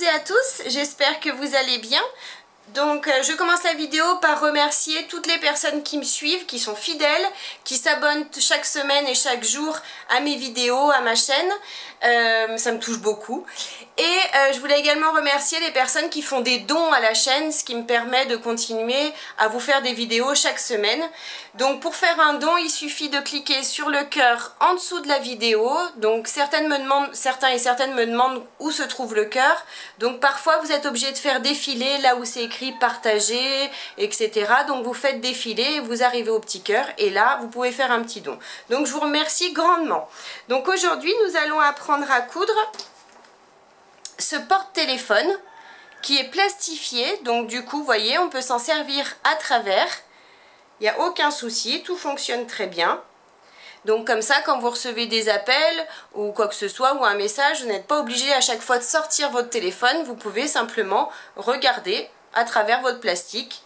toutes et à tous, j'espère que vous allez bien. Donc je commence la vidéo par remercier toutes les personnes qui me suivent, qui sont fidèles, qui s'abonnent chaque semaine et chaque jour à mes vidéos, à ma chaîne. Ça me touche beaucoup. Et je voulais également remercier les personnes qui font des dons à la chaîne, ce qui me permet de continuer à vous faire des vidéos chaque semaine. Donc pour faire un don, il suffit de cliquer sur le cœur en dessous de la vidéo. Donc certains et certaines me demandent où se trouve le cœur. Donc parfois vous êtes obligé de faire défiler là où c'est écrit partager, etc. Donc vous faites défiler, vous arrivez au petit cœur et là vous pouvez faire un petit don. Donc je vous remercie grandement. Donc aujourd'hui nous allons apprendre à coudre ce porte-téléphone qui est plastifié. Donc du coup vous voyez on peut s'en servir à travers. Il n'y a aucun souci, tout fonctionne très bien. Donc comme ça, quand vous recevez des appels ou quoi que ce soit, ou un message, vous n'êtes pas obligé à chaque fois de sortir votre téléphone. Vous pouvez simplement regarder à travers votre plastique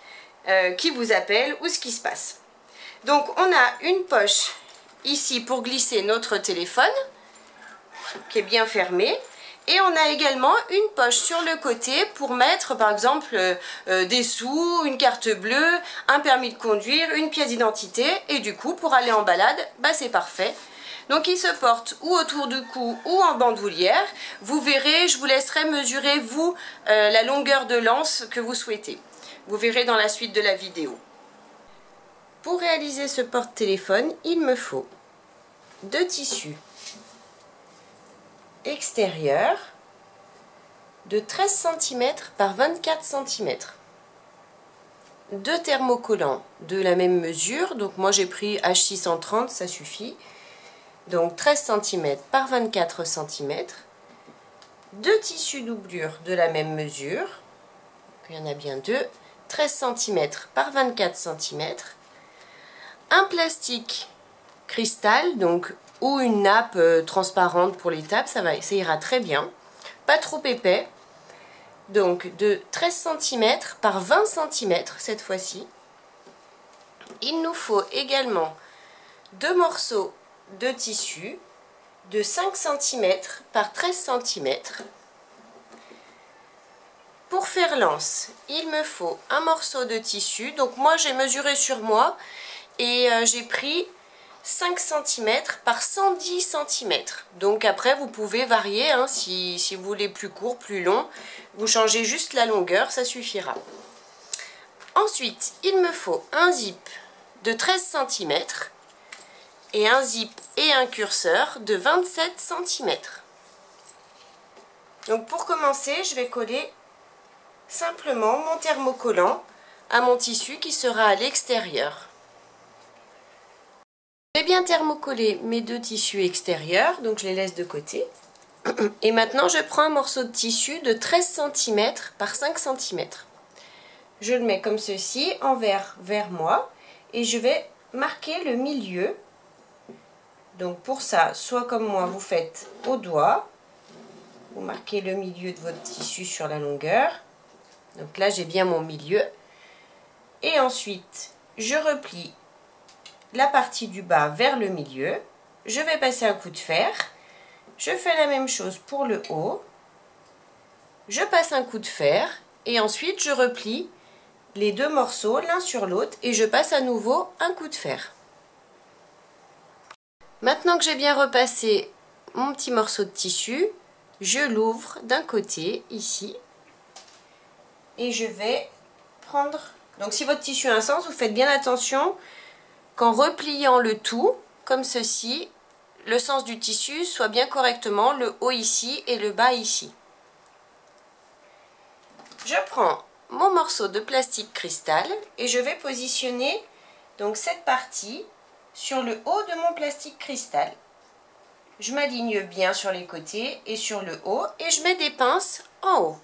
qui vous appelle ou ce qui se passe. Donc on a une poche ici pour glisser notre téléphone qui est bien fermée. Et on a également une poche sur le côté pour mettre par exemple des sous, une carte bleue, un permis de conduire, une pièce d'identité. Et du coup pour aller en balade, bah, c'est parfait. Donc il se porte ou autour du cou ou en bandoulière. Vous verrez, je vous laisserai mesurer vous la longueur de lance que vous souhaitez. Vous verrez dans la suite de la vidéo. Pour réaliser ce porte-téléphone, il me faut 2 tissus extérieur de 13 cm par 24 cm. 2 thermocollants de la même mesure, donc moi j'ai pris H630, ça suffit. Donc 13 cm par 24 cm. 2 tissus doublure de la même mesure, donc il y en a bien 2, 13 cm par 24 cm. Un plastique cristal, donc ou une nappe transparente pour les tables, ça ira très bien. Pas trop épais. Donc de 13 cm par 20 cm cette fois-ci. Il nous faut également 2 morceaux de tissu de 5 cm par 13 cm. Pour faire l'anse, il me faut un morceau de tissu. Donc moi j'ai mesuré sur moi et j'ai pris 5 cm par 110 cm. Donc après vous pouvez varier, hein, si vous voulez plus court, plus long. Vous changez juste la longueur, ça suffira. Ensuite, il me faut un zip de 13 cm et un zip et un curseur de 27 cm. Donc pour commencer, je vais coller simplement mon thermocollant à mon tissu qui sera à l'extérieur. J'ai bien thermocollé mes 2 tissus extérieurs, donc je les laisse de côté. Et maintenant je prends un morceau de tissu de 13 cm par 5 cm. Je le mets comme ceci, envers vers moi, et je vais marquer le milieu. Donc pour ça, soit comme moi, vous faites au doigt, vous marquez le milieu de votre tissu sur la longueur. Donc là j'ai bien mon milieu. Et ensuite, je replie la partie du bas vers le milieu, je vais passer un coup de fer, je fais la même chose pour le haut, je passe un coup de fer et ensuite je replie les 2 morceaux l'un sur l'autre et je passe à nouveau un coup de fer. Maintenant que j'ai bien repassé mon petit morceau de tissu, je l'ouvre d'un côté ici et je vais prendre, donc si votre tissu a un sens, vous faites bien attention qu'en repliant le tout, comme ceci, le sens du tissu soit bien correctement, le haut ici et le bas ici. Je prends mon morceau de plastique cristal et je vais positionner donc cette partie sur le haut de mon plastique cristal. Je m'aligne bien sur les côtés et sur le haut et je mets des pinces en haut.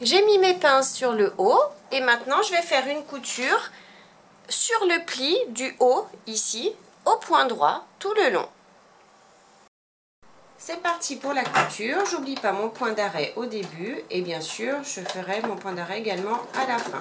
J'ai mis mes pinces sur le haut et maintenant je vais faire une couture sur le pli du haut, ici, au point droit, tout le long. C'est parti pour la couture. J'oublie pas mon point d'arrêt au début et bien sûr, je ferai mon point d'arrêt également à la fin.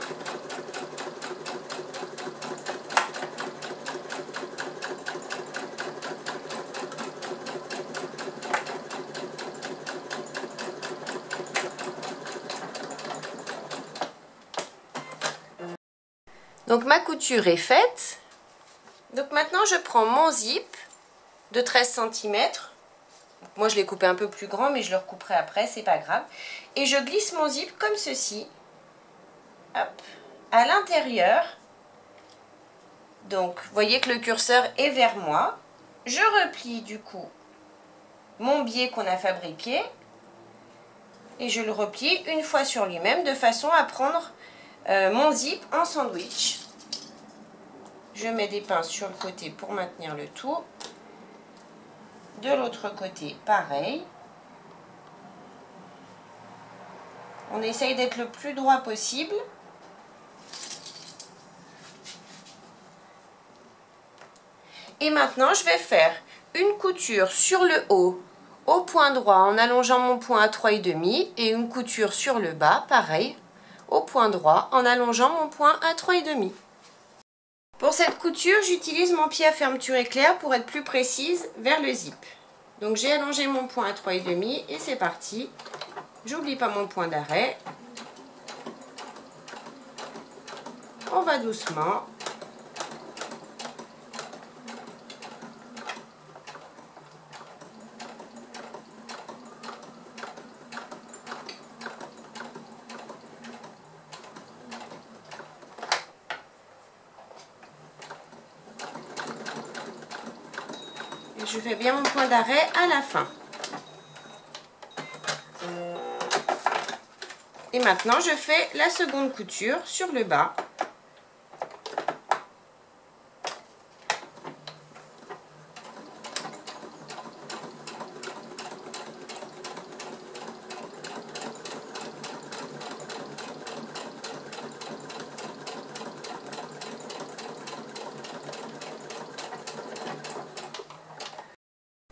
Donc ma couture est faite. Donc maintenant je prends mon zip de 13 cm. Moi je l'ai coupé un peu plus grand, mais je le recouperai après, c'est pas grave. Et je glisse mon zip comme ceci. Hop, à l'intérieur. Donc vous voyez que le curseur est vers moi. Je replie du coup mon biais qu'on a fabriqué. Et je le replie une fois sur lui-même de façon à prendre mon zip en sandwich. Je mets des pinces sur le côté pour maintenir le tout. De l'autre côté, pareil. On essaye d'être le plus droit possible. Et maintenant, je vais faire une couture sur le haut au point droit en allongeant mon point à 3,5 et une couture sur le bas, pareil, au point droit en allongeant mon point à 3,5. Pour cette couture, j'utilise mon pied à fermeture éclair pour être plus précise vers le zip. Donc j'ai allongé mon point à 3,5 et c'est parti. J'oublie pas mon point d'arrêt. On va doucement. Je fais bien mon point d'arrêt à la fin. Et maintenant, je fais la seconde couture sur le bas.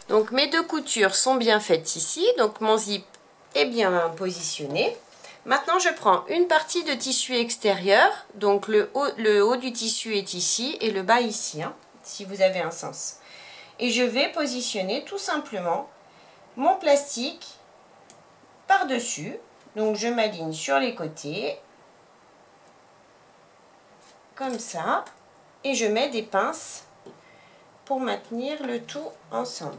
Donc mes deux coutures sont bien faites ici, donc mon zip est bien positionné. Maintenant je prends une partie de tissu extérieur, donc le haut du tissu est ici et le bas ici, hein, si vous avez un sens. Et je vais positionner tout simplement mon plastique par-dessus. Donc je m'aligne sur les côtés, comme ça, et je mets des pinces pour maintenir le tout ensemble.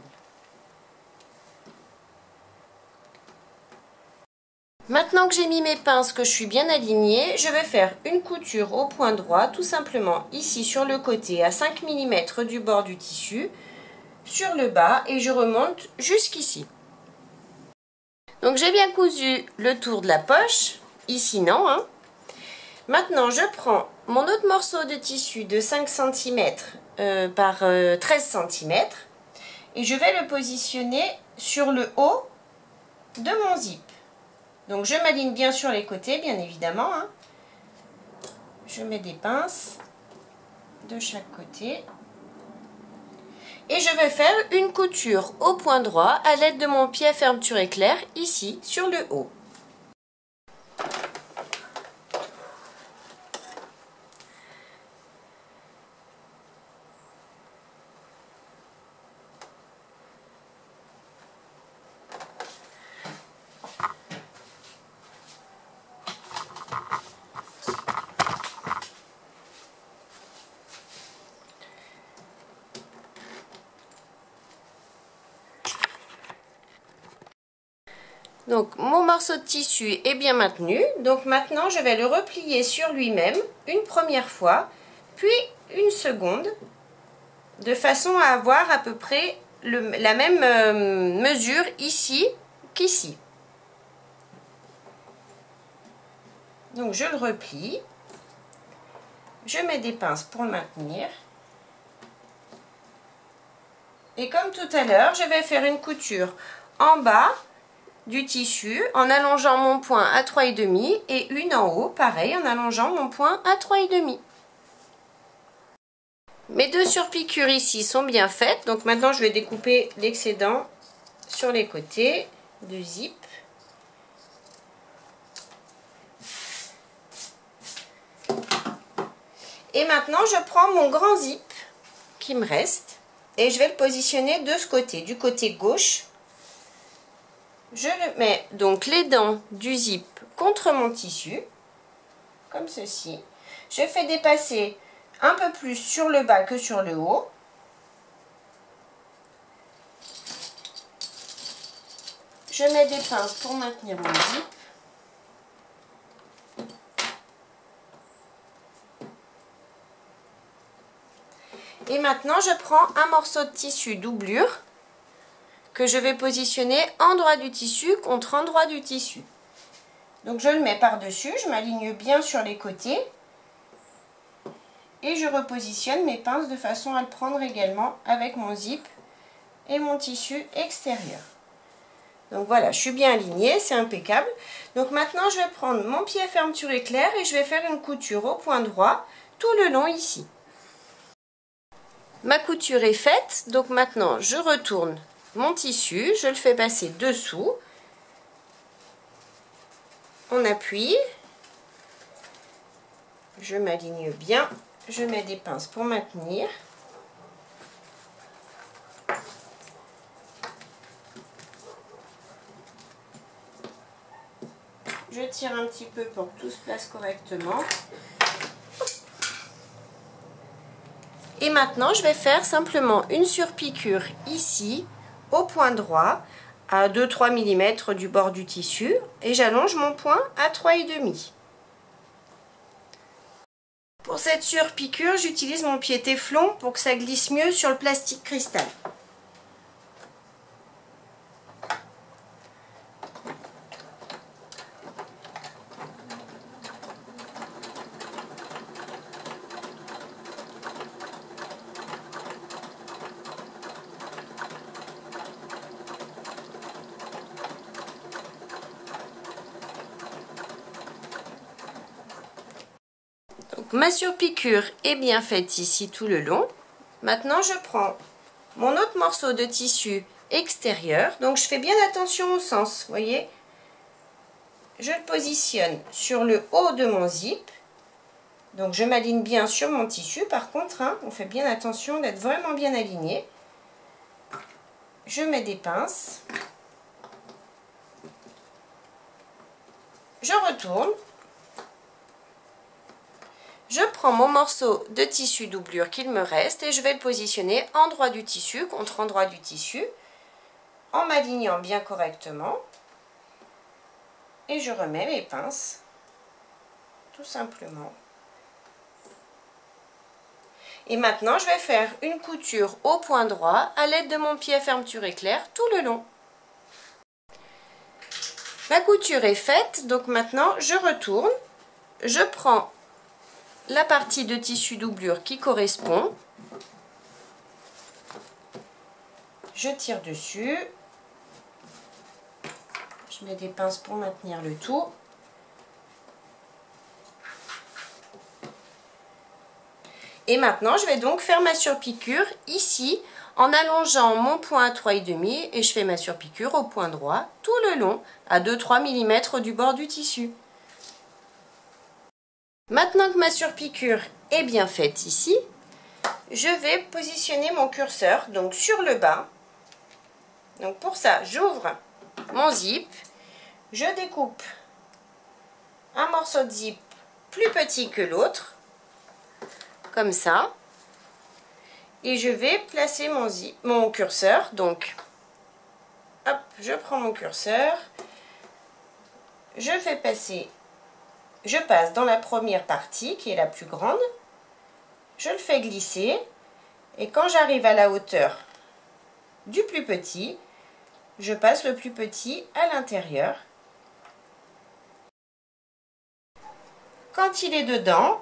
Maintenant que j'ai mis mes pinces, que je suis bien alignée, je vais faire une couture au point droit, tout simplement ici sur le côté à 5 mm du bord du tissu, sur le bas, et je remonte jusqu'ici. Donc j'ai bien cousu le tour de la poche, ici non, hein. Maintenant je prends mon autre morceau de tissu de 5 cm par 13 cm et je vais le positionner sur le haut de mon zip. Donc je m'aligne bien sur les côtés, bien évidemment, hein. Je mets des pinces de chaque côté. Et je vais faire une couture au point droit à l'aide de mon pied à fermeture éclair, ici, sur le haut. Donc mon morceau de tissu est bien maintenu, donc maintenant je vais le replier sur lui-même une première fois, puis une seconde, de façon à avoir à peu près la même mesure ici qu'ici. Donc je le replie, je mets des pinces pour le maintenir, et comme tout à l'heure, je vais faire une couture en bas du tissu en allongeant mon point à 3,5 et une en haut, pareil, en allongeant mon point à 3,5. Mes deux surpiqûres ici sont bien faites, donc maintenant je vais découper l'excédent sur les côtés du zip. Et maintenant je prends mon grand zip qui me reste et je vais le positionner de ce côté, du côté gauche. Je le mets donc les dents du zip contre mon tissu, comme ceci. Je fais dépasser un peu plus sur le bas que sur le haut. Je mets des pinces pour maintenir mon zip. Et maintenant, je prends un morceau de tissu doublure que je vais positionner endroit du tissu contre endroit du tissu. Donc je le mets par-dessus, je m'aligne bien sur les côtés et je repositionne mes pinces de façon à le prendre également avec mon zip et mon tissu extérieur. Donc voilà, je suis bien alignée, c'est impeccable. Donc maintenant, je vais prendre mon pied à fermeture éclair et je vais faire une couture au point droit tout le long ici. Ma couture est faite, donc maintenant je retourne mon tissu, je le fais passer dessous. On appuie, je m'aligne bien, je mets des pinces pour maintenir. Je tire un petit peu pour que tout se place correctement. Et maintenant, je vais faire simplement une surpiqûre ici, au point droit, à 2-3 mm du bord du tissu. Et j'allonge mon point à 3,5. Pour cette surpiqûre, j'utilise mon pied téflon pour que ça glisse mieux sur le plastique cristal. Donc, ma surpiqûre est bien faite ici tout le long. Maintenant, je prends mon autre morceau de tissu extérieur. Donc, je fais bien attention au sens, vous voyez. Je le positionne sur le haut de mon zip. Donc, je m'aligne bien sur mon tissu. Par contre, hein, on fait bien attention d'être vraiment bien aligné. Je mets des pinces. Je retourne. Je prends mon morceau de tissu doublure qu'il me reste et je vais le positionner endroit du tissu contre endroit du tissu en m'alignant bien correctement. Et je remets mes pinces, tout simplement. Et maintenant, je vais faire une couture au point droit à l'aide de mon pied à fermeture éclair tout le long. Ma couture est faite, donc maintenant je retourne, je prends la partie de tissu doublure qui correspond, je tire dessus, je mets des pinces pour maintenir le tout. Et maintenant, je vais donc faire ma surpiqûre ici en allongeant mon point à 3,5 et je fais ma surpiqûre au point droit tout le long à 2-3 mm du bord du tissu. Maintenant que ma surpiqûre est bien faite ici, je vais positionner mon curseur donc sur le bas. Donc pour ça, j'ouvre mon zip, je découpe un morceau de zip plus petit que l'autre, comme ça, et je vais placer mon curseur. Donc, hop, je prends mon curseur, je fais passer. Je passe dans la première partie qui est la plus grande, je le fais glisser et quand j'arrive à la hauteur du plus petit, je passe le plus petit à l'intérieur. Quand il est dedans,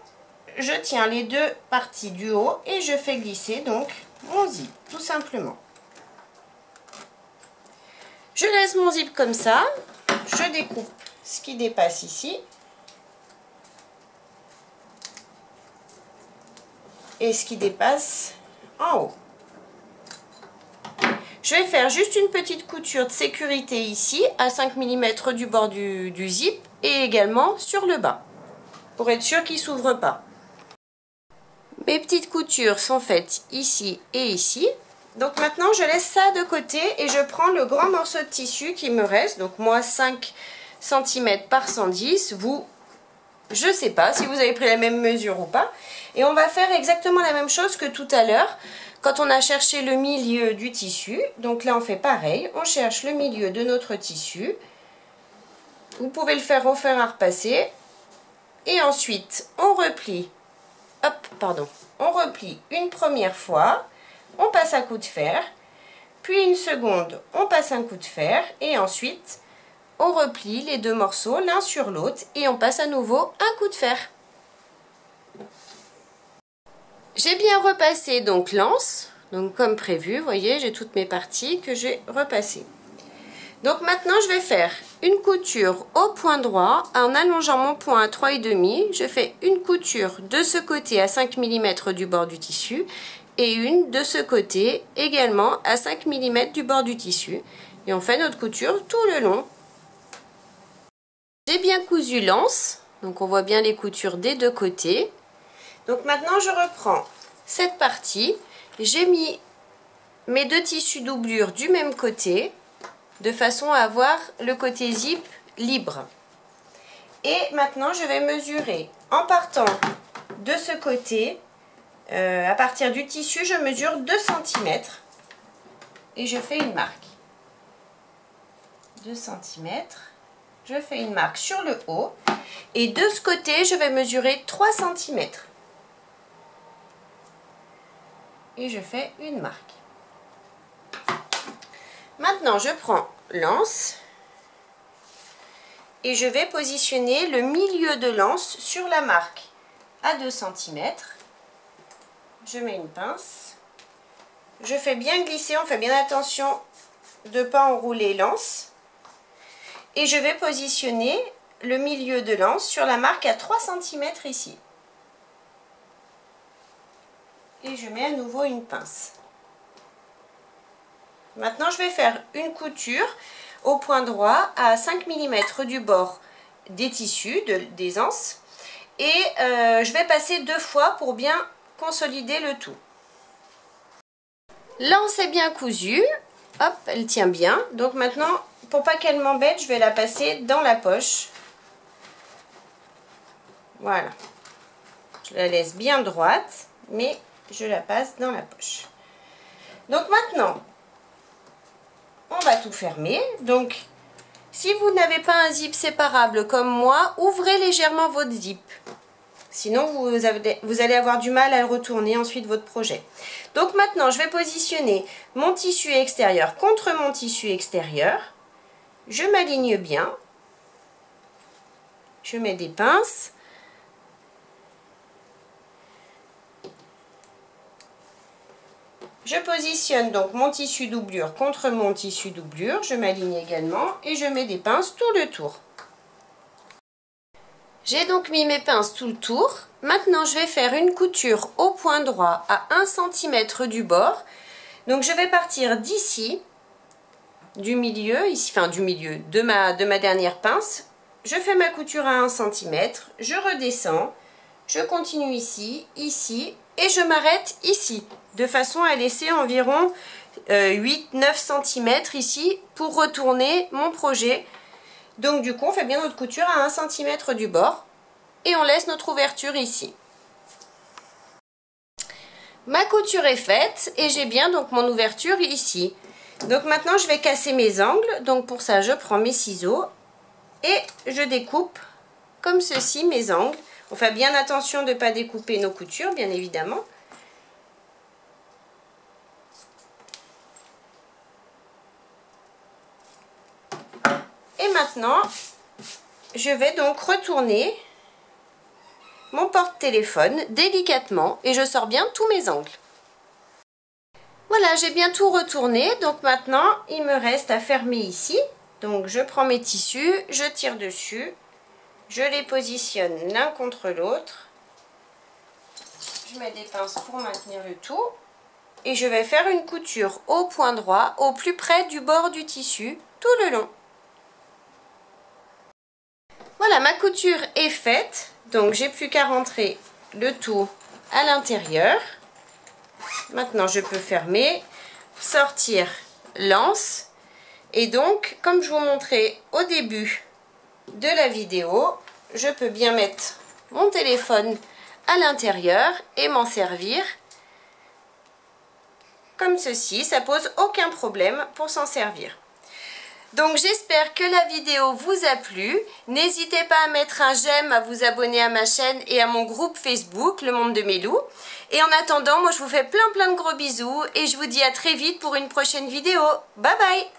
je tiens les deux parties du haut et je fais glisser donc mon zip, tout simplement. Je laisse mon zip comme ça, je découpe ce qui dépasse ici. Et ce qui dépasse en haut. Je vais faire juste une petite couture de sécurité ici à 5 mm du bord du zip et également sur le bas pour être sûr qu'il ne s'ouvre pas. Mes petites coutures sont faites ici et ici. Donc maintenant je laisse ça de côté et je prends le grand morceau de tissu qui me reste. Donc moi 5 cm par 110, vous Je ne sais pas si vous avez pris la même mesure ou pas. Et on va faire exactement la même chose que tout à l'heure quand on a cherché le milieu du tissu. Donc là on fait pareil, on cherche le milieu de notre tissu. Vous pouvez le faire au fer à repasser. Et ensuite on replie, on replie une première fois, on passe un coup de fer, puis une seconde, on passe un coup de fer et ensuite on replie les deux morceaux l'un sur l'autre et on passe à nouveau un coup de fer. J'ai bien repassé donc l'anse, donc comme prévu, vous voyez, j'ai toutes mes parties que j'ai repassées. Donc maintenant je vais faire une couture au point droit en allongeant mon point à 3,5. Je fais une couture de ce côté à 5 mm du bord du tissu et une de ce côté également à 5 mm du bord du tissu. Et on fait notre couture tout le long. J'ai bien cousu l'anse, donc on voit bien les coutures des deux côtés. Donc maintenant je reprends cette partie, j'ai mis mes deux tissus doublure du même côté de façon à avoir le côté zip libre. Et maintenant je vais mesurer en partant de ce côté, à partir du tissu je mesure 2 cm et je fais une marque. 2 cm, je fais une marque sur le haut et de ce côté je vais mesurer 3 cm. Et je fais une marque. Maintenant, je prends l'anse et je vais positionner le milieu de l'anse sur la marque à 2 cm. Je mets une pince. Je fais bien glisser, on fait bien attention de ne pas enrouler l'anse. Et je vais positionner le milieu de l'anse sur la marque à 3 cm ici. Et je mets à nouveau une pince. Maintenant je vais faire une couture au point droit à 5 mm du bord des tissus, des anses. Et je vais passer 2 fois pour bien consolider le tout. L'anse est bien cousue, hop, elle tient bien. Donc maintenant, pour pas qu'elle m'embête, je vais la passer dans la poche. Voilà. Je la laisse bien droite, mais je la passe dans la poche. Donc maintenant, on va tout fermer. Donc, si vous n'avez pas un zip séparable comme moi, ouvrez légèrement votre zip. Sinon, vous allez avoir du mal à retourner ensuite votre projet. Donc maintenant, je vais positionner mon tissu extérieur contre mon tissu extérieur. Je m'aligne bien. Je mets des pinces. Je positionne donc mon tissu doublure contre mon tissu doublure, je m'aligne également et je mets des pinces tout le tour. J'ai donc mis mes pinces tout le tour. Maintenant je vais faire une couture au point droit à 1 cm du bord. Donc je vais partir d'ici, du milieu, ici, enfin du milieu de ma dernière pince. Je fais ma couture à 1 cm, je redescends, je continue ici, ici et je m'arrête ici. De façon à laisser environ 8-9 cm ici pour retourner mon projet. Donc du coup on fait bien notre couture à 1 cm du bord et on laisse notre ouverture ici. Ma couture est faite et j'ai bien donc mon ouverture ici. Donc maintenant je vais casser mes angles. Donc pour ça je prends mes ciseaux et je découpe comme ceci mes angles. On fait bien attention de ne pas découper nos coutures bien évidemment. Et maintenant, je vais donc retourner mon porte-téléphone délicatement et je sors bien tous mes angles. Voilà, j'ai bien tout retourné. Donc maintenant, il me reste à fermer ici. Donc je prends mes tissus, je tire dessus, je les positionne l'un contre l'autre. Je mets des pinces pour maintenir le tout. Et je vais faire une couture au point droit, au plus près du bord du tissu, tout le long. Voilà, ma couture est faite, donc j'ai plus qu'à rentrer le tout à l'intérieur. Maintenant, je peux fermer, sortir l'anse. Et donc, comme je vous montrais au début de la vidéo, je peux bien mettre mon téléphone à l'intérieur et m'en servir comme ceci. Ça pose aucun problème pour s'en servir. Donc j'espère que la vidéo vous a plu. N'hésitez pas à mettre un j'aime, à vous abonner à ma chaîne et à mon groupe Facebook, Le Monde de Mélou. Et en attendant, moi je vous fais plein de gros bisous et je vous dis à très vite pour une prochaine vidéo. Bye bye!